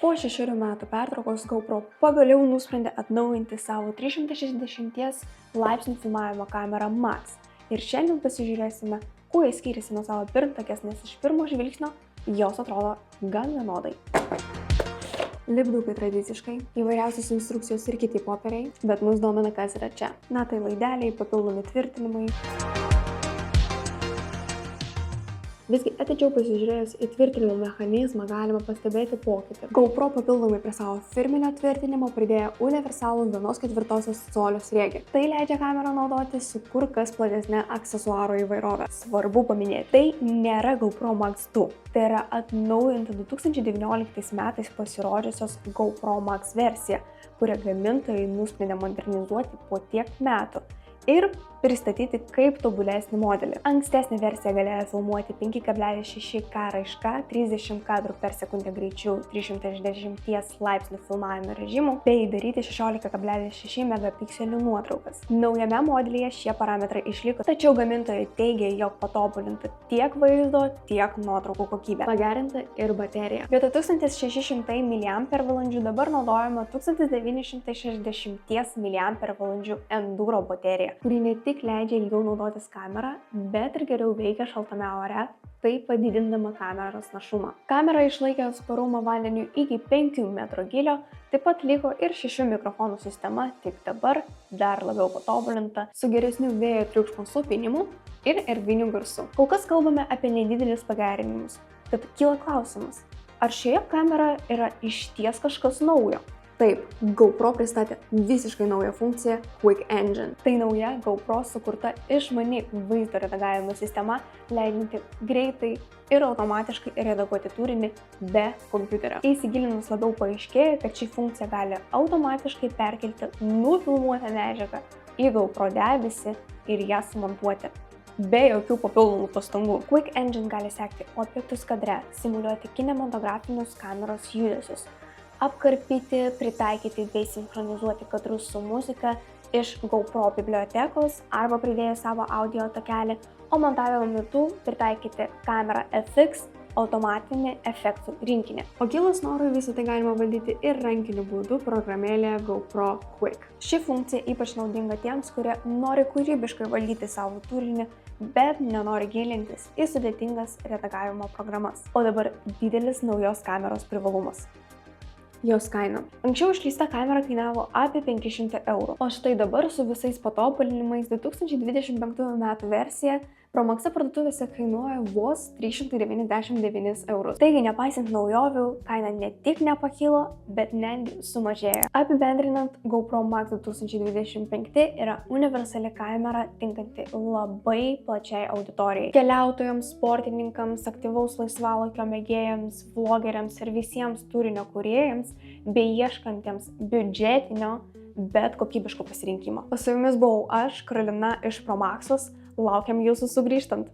Po 6 metų pertraukos GoPro pagaliau nusprendė atnaujinti savo 360 laipsnių filmavimo kamerą Max. Ir šiandien pasižiūrėsime, kuo jis skiriasi nuo savo pirmtakės, nes iš pirmo žvilgsnio jos atrodo gan vienodai. Lipdukai tradiciškai, įvairiausios instrukcijos ir kiti popieriai, bet mus domina, kas yra čia. Na tai laideliai, papildomi tvirtinimai. Visgi atidžiau pasižiūrėjus į tvirtinimo mechanizmą galima pastebėti pokytį. GoPro papildomai prie savo firminio tvirtinimo pridėjo universalų 1/4 colio sriegį. Tai leidžia kamerą naudoti su kur kas platesne aksesuarų įvairovė. Svarbu paminėti, tai nėra GoPro Max 2. Tai yra atnaujinta 2019 metais pasirodžiusios GoPro Max versija, kurią gamintojai nusprendė modernizuoti po tiek metų ir pristatyti kaip tobulesnį modelį. Ankstesnė versija galėjo filmuoti 5,6K raiška, 30 kadrų per sekundę greičiu, 360 laipsnių filmavimo režimu, bei daryti 16,6 megapikselių nuotraukas. Naujame modelyje šie parametrai išliko, tačiau gamintojai teigia, jog patobulinta tiek vaizdo, tiek nuotraukų kokybė. Pagerinta ir baterija. Vietoj 1600 mAh dabar naudojama 1960 mAh enduro baterija, kuri ne tik leidžia ilgiau naudotis kamerą, bet ir geriau veikia šaltame ore, taip padidindama kameros našumą. Kamera išlaikė atsparumą vandeniu iki 5 metrų gylio, taip pat liko ir 6 mikrofonų sistema, tik dabar dar labiau patobulinta, su geresniu vėjo triukšmo slopinimu ir erdviniu garsu. Kol kas kalbame apie nedidelius pagerinimus, tad kyla klausimas, ar šioje kameroje yra išties kažkas naujo? Taip, GoPro pristatė visiškai naują funkciją Quick Engine. Tai nauja GoPro sukurta išmani vaizdo redagavimo sistema, leidžianti greitai ir automatiškai redaguoti turinį be kompiuterio. Įsigilinus labiau paaiškėjo, kad ši funkcija gali automatiškai perkelti nufilmuotą medžiagą į GoPro debesį ir ją sumontuoti be jokių papildomų pastangų. Quick Engine gali sekti objektus kadre, simuliuoti kinematografinius kameros judesius, apkarpyti, pritaikyti bei sinchronizuoti kadrus su muzika iš GoPro bibliotekos arba pridėjus savo audio takelį, o montavimo metu pritaikyti kamerą FX automatinį efektų rinkinį. O kilus norui visą tai galima valdyti ir rankiniu būdu programėlėje GoPro Quick. Ši funkcija ypač naudinga tiems, kurie nori kūrybiškai valdyti savo turinį, bet nenori gilintis į sudėtingas redagavimo programas. O dabar didelis naujos kameros privalumas. Jos kaina. Anksčiau išleista kamera kainavo apie 500 €, o štai dabar su visais patobulinimais 2025 metų versija Pro Maxe parduotuvėse kainuoja vos 399 €. Taigi, nepaisant naujovių, kaina ne tik nepakilo, bet netgi sumažėjo. Apibendrinant, GoPro Max 2025 yra universali kamera tinkanti labai plačiai auditorijai. Keliautojams, sportininkams, aktyvaus laisvalaikio mėgėjams, vlogeriams ir visiems turinio kūrėjams bei ieškantiems biudžetinio, bet kokybiško pasirinkimo. O su jumis buvau aš, Karolina iš Pro Max'os. Laukiam jūsų sugrįžtant.